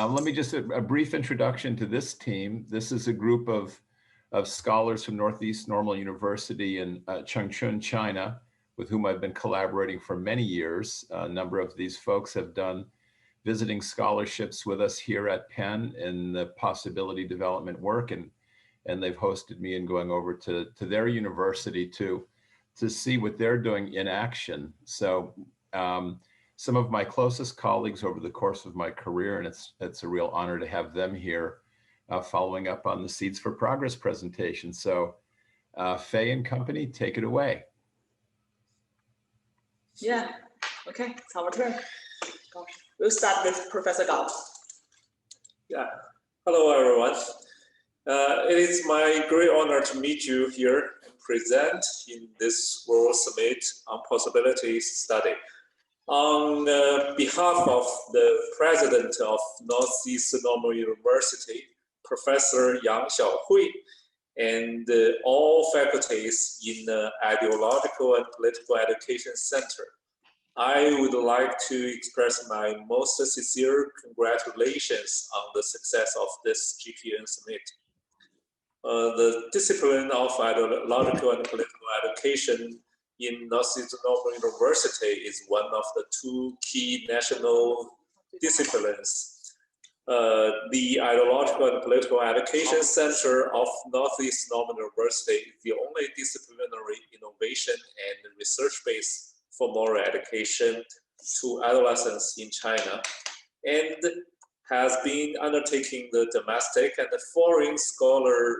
Let me just, a brief introduction to this team. This is a group of scholars from Northeast Normal University in Changchun, China, with whom I've been collaborating for many years. A number of these folks have done visiting scholarships with us here at Penn in the possibility development work, and they've hosted me in going over to their university to see what they're doing in action. So some of my closest colleagues over the course of my career, and it's a real honor to have them here following up on the Seeds for Progress presentation. So Fei and company, take it away. Yeah, okay, it's our turn. We'll start with Professor Gao. Yeah, hello everyone. It is my great honor to meet you here and present in this World Summit on Possibility Study. On behalf of the President of Northeast Normal University, Professor Yang Xiaohui, and all faculties in the Ideological and Political Education Center, I would like to express my most sincere congratulations on the success of this GPN Summit. The discipline of Ideological and Political Education in Northeast Normal University is one of the two key national disciplines. The Ideological and Political Education Center of Northeast Normal University is the only disciplinary innovation and research base for moral education to adolescents in China, and has been undertaking the domestic and the foreign scholar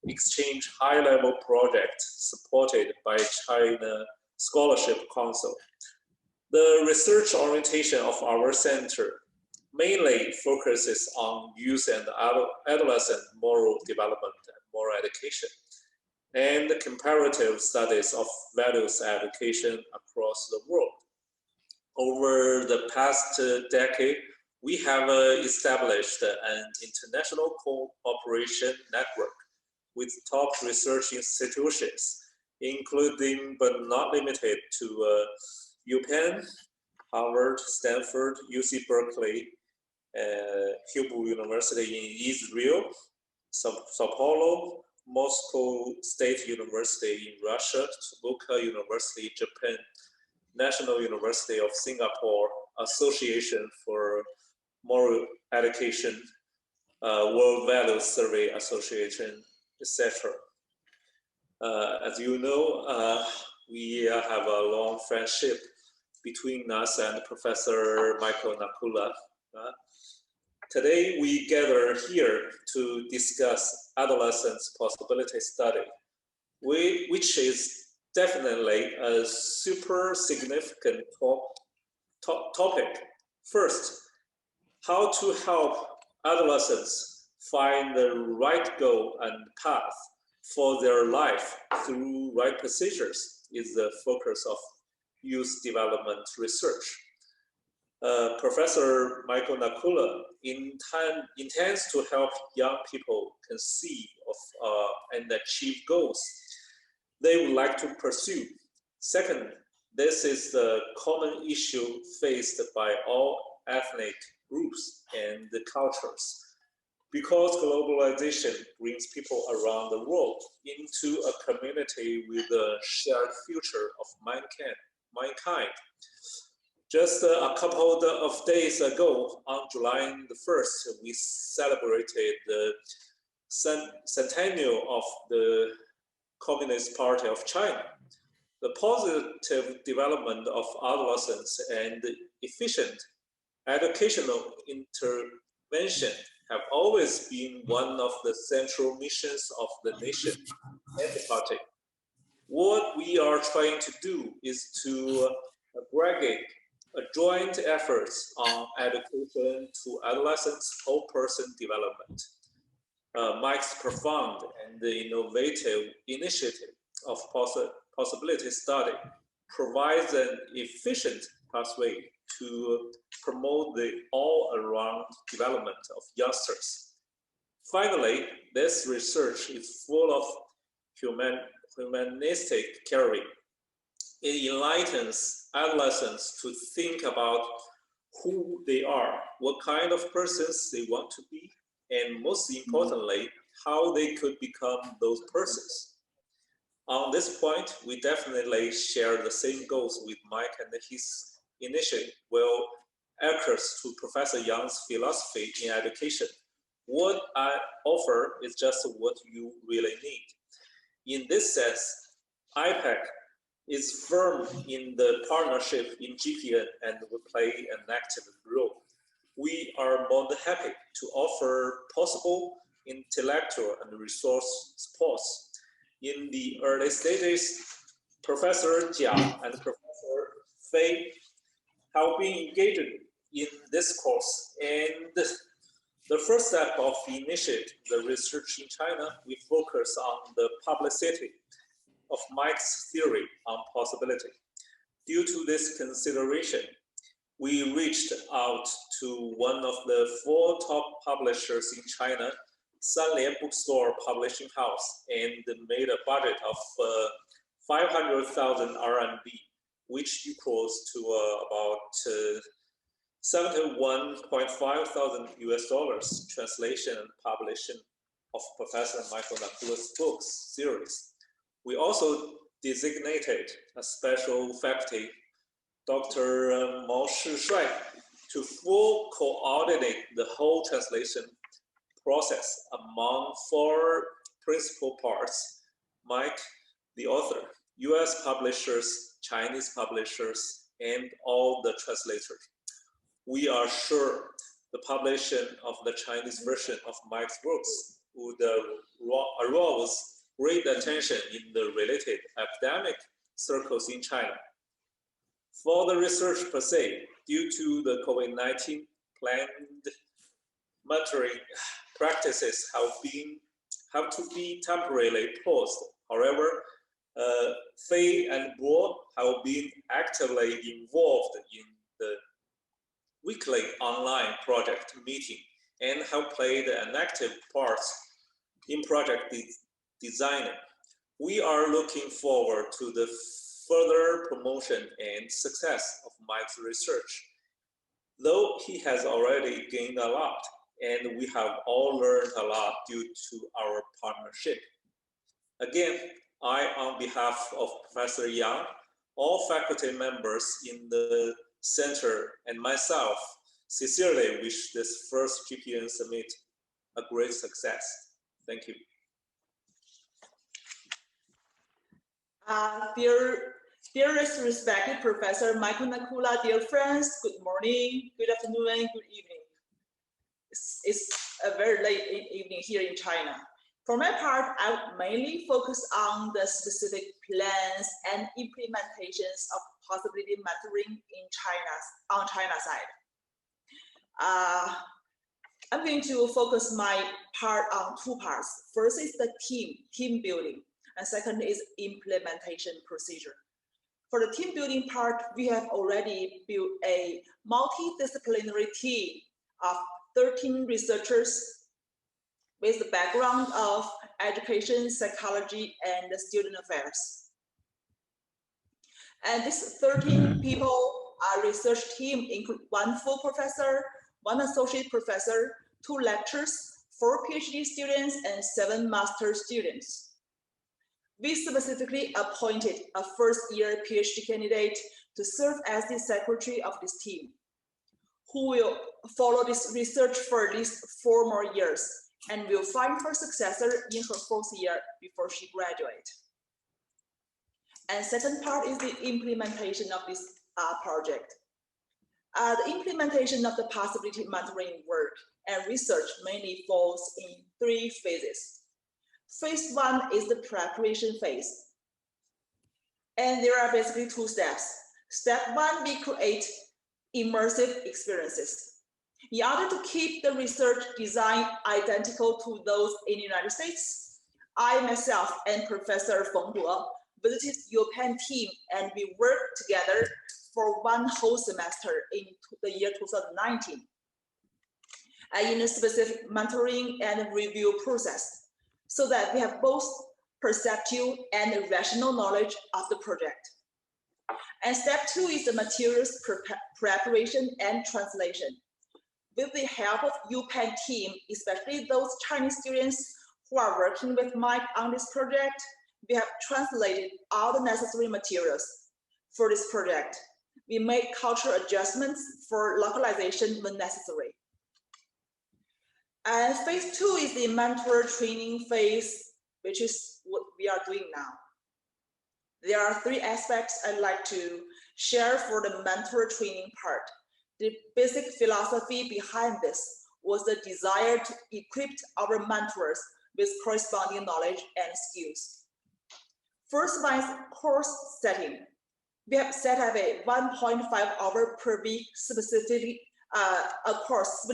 exchange high-level project supported by China Scholarship Council. The research orientation of our center mainly focuses on youth and adolescent moral development and moral education, and comparative studies of values education across the world. Over the past decade, we have established an international cooperation network with top research institutions, including but not limited to UPenn, Harvard, Stanford, UC Berkeley, Hebrew University in Israel, Sao Paulo, Moscow State University in Russia, Tsukuba University in Japan, National University of Singapore, Association for Moral Education, World Values Survey Association, etc. As you know, we have a long friendship between us and Professor Michael Nakula. Today, we gather here to discuss adolescence possibility study, which is definitely a super significant topic. First, how to help adolescents find the right goal and path for their life through right procedures is the focus of youth development research. Professor Michael Nakula intends to help young people conceive of and achieve goals they would like to pursue. Second, this is the common issue faced by all ethnic groups and cultures, because globalization brings people around the world into a community with a shared future of mankind. Just a couple of days ago, on July the 1st, we celebrated the centennial of the Communist Party of China. The positive development of adolescents and efficient educational intervention have always been one of the central missions of the nation and the party. What we are trying to do is to aggregate joint efforts on education to adolescents' whole person development. Mike's profound and innovative initiative of possibility study provides an efficient pathway to promote the all-around development of youngsters. Finally, this research is full of humanistic caring. It enlightens adolescents to think about who they are, what kind of persons they want to be, and most importantly, how they could become those persons. On this point, we definitely share the same goals with Mike and his initiative, well echoes to Professor Jiang's philosophy in education. What I offer is just what you really need. In this sense, IPAC is firm in the partnership in GPN and will play an active role. We are more than happy to offer possible intellectual and resource support. In the early stages, Professor Jiang and Professor Feng have been engaged in this course, and the first step of the initiative, the research in China, we focus on the publicity of Mike's theory on possibility. Due to this consideration, we reached out to one of the 4 top publishers in China, Sanlian Bookstore Publishing House, and made a budget of 500,000 RMB, which equals to about 71.5 thousand US dollars, translation and publishing of Professor Michael Nakula's books series. We also designated a special faculty, Dr. Mao Shishui, to full coordinate the whole translation process among 4 principal parts: Mike, the author, US publishers, Chinese publishers, and all the translators. We are sure the publishing of the Chinese version of Mike's books would arouse great attention in the related academic circles in China. For the research per se, due to the COVID-19, planned mentoring practices have to be temporarily paused. However, Fei and Bo have been actively involved in the weekly online project meeting and have played an active part in project designing. We are looking forward to the further promotion and success of Mike's research. Though he has already gained a lot, and we have all learned a lot due to our partnership. Again, I, on behalf of Professor Yang, all faculty members in the center, and myself, sincerely wish this first GPN Summit a great success. Thank you. Dearest respected Professor Michael Nakula, dear friends, good morning, good afternoon, and good evening. It's a very late evening here in China. For my part, I would mainly focus on the specific plans and implementations of possibility mentoring in on China's side. I'm going to focus my part on 2 parts. First is the team building, and second is implementation procedure. For the team building part, we have already built a multidisciplinary team of 13 researchers with the background of education, psychology, and student affairs. And this 13 people research team include 1 full professor, 1 associate professor, 2 lecturers, 4 PhD students, and 7 master students. We specifically appointed a first-year PhD candidate to serve as the secretary of this team, who will follow this research for at least 4 more years and will find her successor in her 4th year before she graduates. And second part is the implementation of this project. The implementation of the possibility mentoring work and research mainly falls in 3 phases. Phase 1 is the preparation phase. And there are basically 2 steps. Step 1, we create immersive experiences. In order to keep the research design identical to those in the United States, I myself and Professor Feng visited European team and we worked together for 1 whole semester in the year 2019 in a specific mentoring and review process, so that we have both perceptual and rational knowledge of the project. And step 2 is the materials preparation and translation. With the help of UPenn team, especially those Chinese students who are working with Mike on this project, we have translated all the necessary materials for this project. We made cultural adjustments for localization when necessary. And phase 2 is the mentor training phase, which is what we are doing now. There are 3 aspects I'd like to share for the mentor training part. The basic philosophy behind this was the desire to equip our mentors with corresponding knowledge and skills. First one is course setting. We have set up a 1.5 hour per week specific a course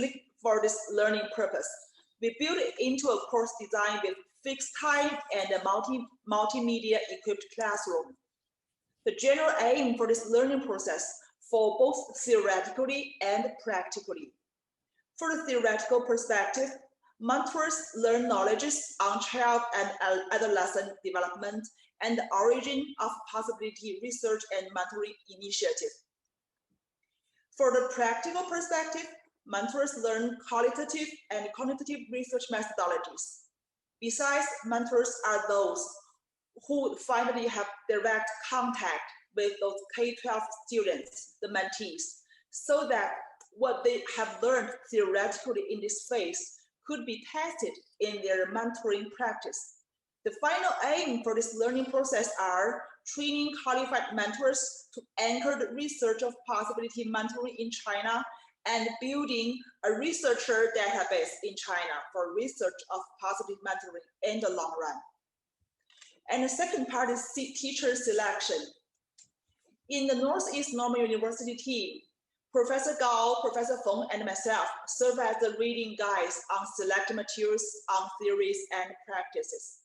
for this learning purpose. We built it into a course design with fixed time and a multimedia equipped classroom. The general aim for this learning process for both theoretically and practically. For the theoretical perspective, mentors learn knowledges on child and adolescent development and the origin of possibility research and mentoring initiative. For the practical perspective, mentors learn qualitative and quantitative research methodologies. Besides, mentors are those who finally have direct contact with those K-12 students, the mentees, so that what they have learned theoretically in this phase could be tested in their mentoring practice. The final aim for this learning process are training qualified mentors to anchor the research of possibility mentoring in China and building a researcher database in China for research of positive mentoring in the long run. And the second part is teacher selection. In the Northeast Normal University team, Professor Gao, Professor Feng, and myself serve as the reading guides on select materials on theories and practices.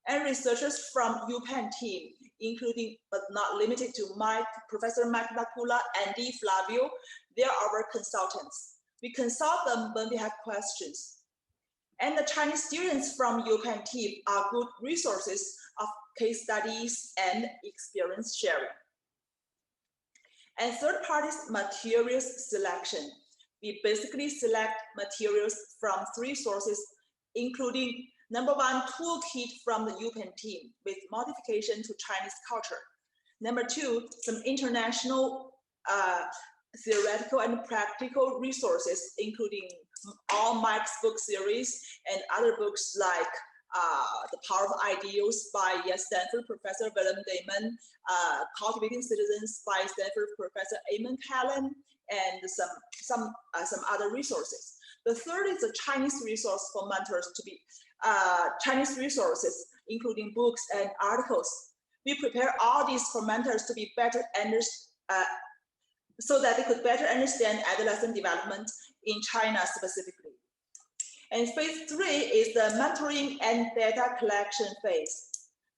And researchers from UPenn team, including but not limited to Professor Mike Lacula and D. Flavio, they are our consultants. We consult them when we have questions. And the Chinese students from UPenn team are good resources of case studies and experience sharing. And third part is materials selection. We basically select materials from 3 sources, including number 1, toolkit from the UPenn team with modification to Chinese culture. Number 2, some international theoretical and practical resources, including all Mike's book series and other books like The Power of Ideals by Stanford Professor William Damon, Cultivating Citizens by Stanford Professor Eamon Callan, and some other resources. The third is a Chinese resource for mentors to be Chinese resources, including books and articles. We prepare all these for mentors to be better so that they could better understand adolescent development in China specifically. And phase 3 is the mentoring and data collection phase.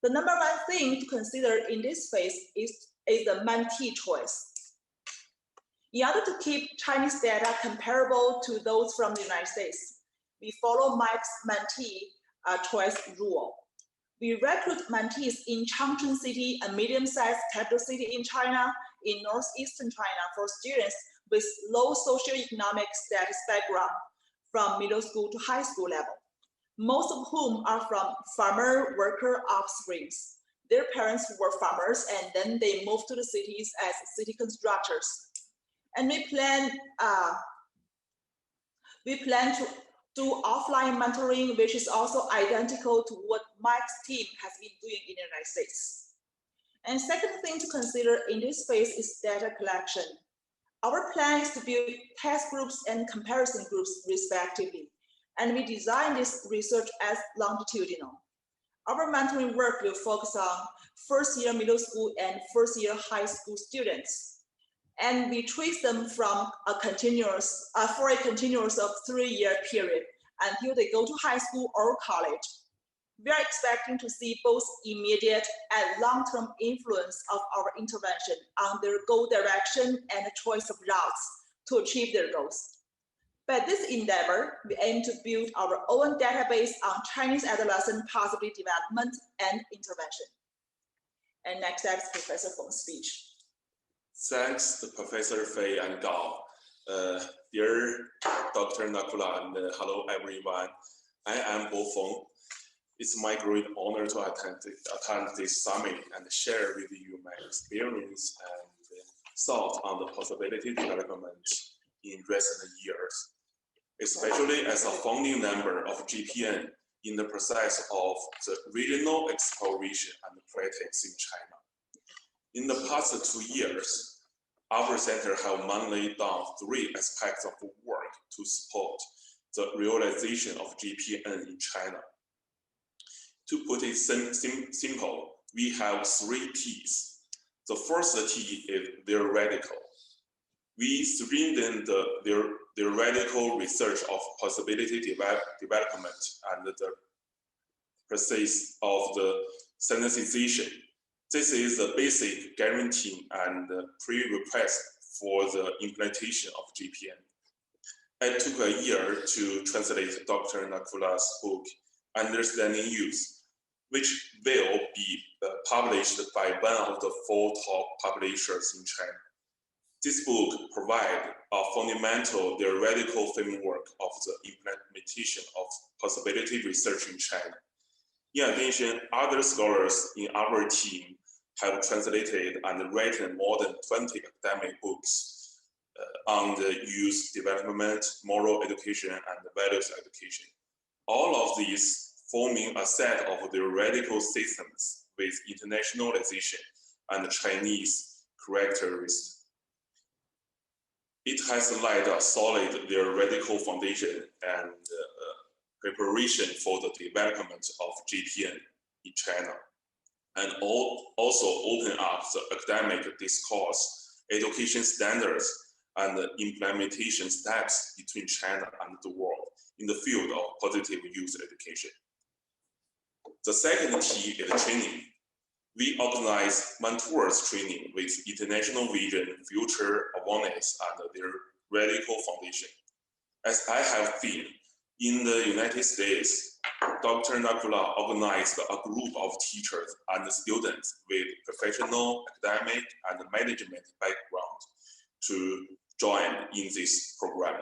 The number 1 thing to consider in this phase is the mentee choice. In order to keep Chinese data comparable to those from the United States, we follow Mike's mentee choice rule. We recruit mentees in Changchun City, a medium-sized capital city in China, in northeastern China, for students with low socioeconomic status background from middle school to high school level, most of whom are from farmer worker offsprings. Their parents were farmers and then they moved to the cities as city constructors. And we plan to do offline mentoring, which is also identical to what Mike's team has been doing in the United States. And second thing to consider in this phase is data collection. Our plan is to build test groups and comparison groups respectively, and we design this research as longitudinal. Our mentoring work will focus on first-year middle school and first-year high school students, and we trace them from a continuous of 3-year period until they go to high school or college. We are expecting to see both immediate and long-term influence of our intervention on their goal direction and choice of routes to achieve their goals. By this endeavor, we aim to build our own database on Chinese adolescent possibility development and intervention. And next up is Professor Feng's speech. Thanks to Professor Fei and Gao. Dear Dr. Nakula and hello everyone. I am Feng. It's my great honor to attend this summit and share with you my experience and thought on the possibility development in recent years, especially as a founding member of GPN in the process of the regional exploration and practice in China. In the past 2 years, our center have mainly done 3 aspects of work to support the realization of GPN in China. To put it simple, we have 3 T's. The first T is theoretical. We strengthen the theoretical research of possibility development and the process of the synthesization. This is the basic guarantee and prerequisite for the implementation of GPN. It took a year to translate Dr. Nakula's book, Understanding Youth, which will be published by one of the 4 top publishers in China. This book provides a fundamental theoretical framework of the implementation of possibility research in China. In addition, other scholars in our team have translated and written more than 20 academic books on the youth development, moral education, and values education. All of these forming a set of theoretical systems with internationalization and Chinese characteristics. It has laid a solid theoretical foundation and preparation for the development of GPN in China, and also open up the academic discourse, education standards, and the implementation steps between China and the world in the field of positive youth education. The second T is training. We organize mentors training with international vision, future awareness, and their radical foundation. As I have seen, in the United States, Dr. Nakula organized a group of teachers and students with professional, academic, and management background to join in this program.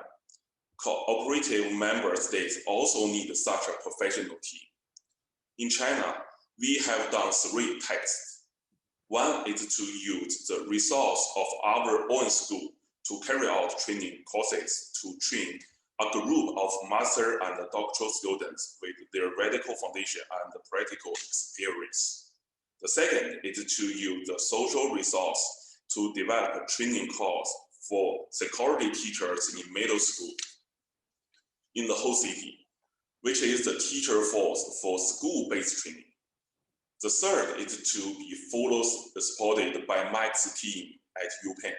Cooperative member states also need such a professional team. In China, we have done 3 tests. One is to use the resource of our own school to carry out training courses to train a group of master and doctoral students with their radical foundation and practical experience. The second is to use the social resource to develop a training course for psychology teachers in middle school in the whole city, which is the teacher force for school-based training. The third is to be fully supported by Mike's team at UPenn.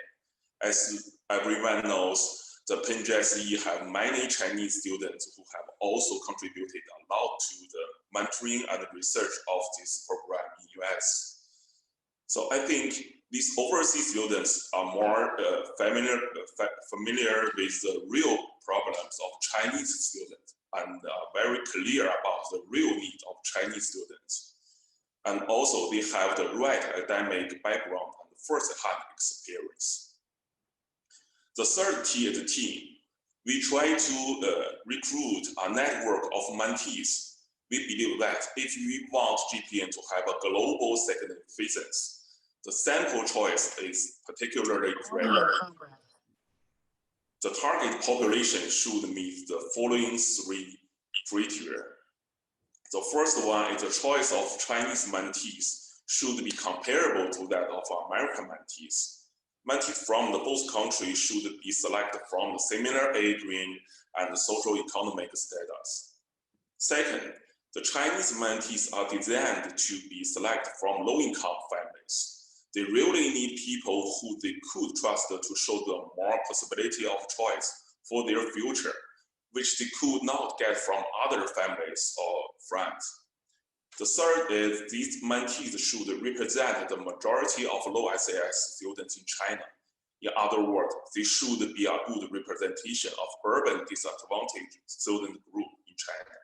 As everyone knows, the Penn GSE have many Chinese students who have also contributed a lot to the mentoring and research of this program in US. So I think these overseas students are more familiar with the real problems of Chinese students and are very clear about the real need of Chinese students. And also they have the right academic background and first-hand experience. The third T is the team. We try to recruit a network of mentees. We believe that if we want GPN to have a global significance, the sample choice is particularly rare. The target population should meet the following 3 criteria. The first one is the choice of Chinese mentees should be comparable to that of American mentees. Mentees from both countries should be selected from the similar age range and socio-economic status. Second, the Chinese mentees are designed to be selected from low-income families. They really need people who they could trust to show them more possibility of choice for their future, which they could not get from other families or friends. The third is these mentees should represent the majority of low SAS students in China. In other words, they should be a good representation of urban disadvantaged student group in China,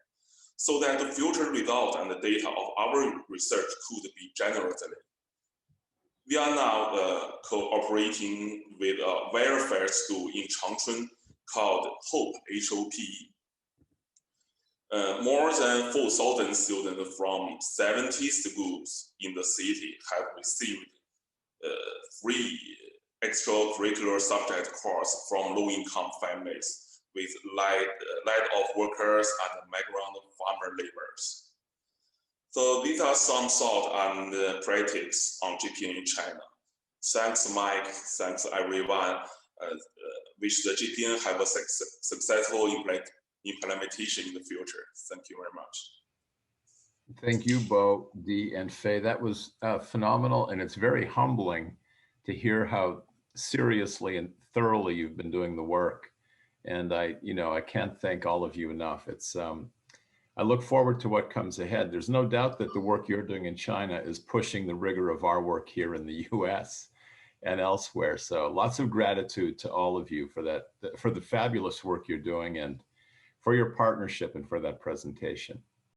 so that the future result and the data of our research could be generalized. We are now cooperating with a welfare school in Changchun called Hope, H-O-P. More than 4,000 students from 70 schools in the city have received free extracurricular subject course from low-income families with laid-off workers and migrant farmer laborers. So these are some thoughts and practice on GPN in China. Thanks, Mike. Thanks, everyone. Wish the GPN have a successful implementation in the future. Thank you very much. Thank you, Bo, Dee, and Fei. That was phenomenal, and it's very humbling to hear how seriously and thoroughly you've been doing the work. And I can't thank all of you enough. It's I look forward to what comes ahead. There's no doubt that the work you're doing in China is pushing the rigor of our work here in the US and elsewhere. So lots of gratitude to all of you for that, for the fabulous work you're doing and for your partnership and for that presentation.